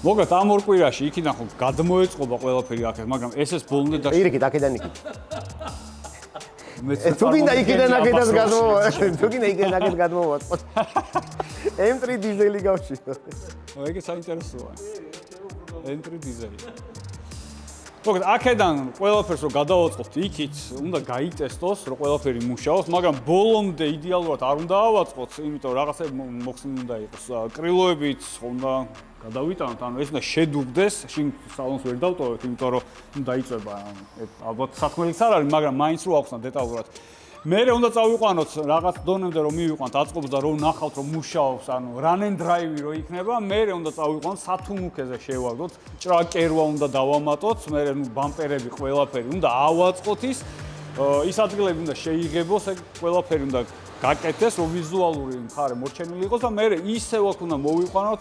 მოგეთ ამ ორ კვირაში იქიდან ხო გადმოეწყობა ყველაფერი აქეთ, მაგრამ ეს ბოლომდე და პირიქით, აქედან იქით. თუ გინდა იქიდან აქედან გადმოვაწყოთ, თუ გინდა იქიდან აქედან გადმოვაწყოთ. M3 დიზელი გავშიშოთ. ეგ საინტერესოა. M3 დიზელი. მოგეთ აქედან ყველაფერს რო გადავაწყობთ იქით, უნდა გაიტესტოს, რომ ყველაფერი მუშაობს, მაგრამ ბოლომდე იდეალურად არ უნდა ავაწყოთ, იმიტომ რომ რაღაცა მოხსნილი უნდა იყოს. კრილოებიც უნდა გადავიტანოთ, ანუ ეს უნდა შედუღდეს, შინ სალონს ვერ დავტოვებთ, იმიტომ რომ დაიწება ალბათ საქმეც არ არის, მაგრამ მაინც რო აღვხსნათ დეტალურად. მერე უნდა წავიყვანოთ რაღაც დონემდე რომ მივიყვანთ აწყობს და რომ ნახავთ რომ მუშაობს, ანუ run and drive რო იქნება, მერე უნდა წავიყვანოთ სათუმუქეზე შევაგდოთ, ჭრაკერვა უნდა დავამატოთ, მერე ნუ ბამპერები ყველაფერი უნდა ავაწყოთ ის ადგილები უნდა შეიღებოს, ეგ ყველაფერი უნდა გაკეთდეს, რომ ვიზუალური მხარე მორჩენილი იყოს და მერე ისევ აქ უნდა მოვიყვანოთ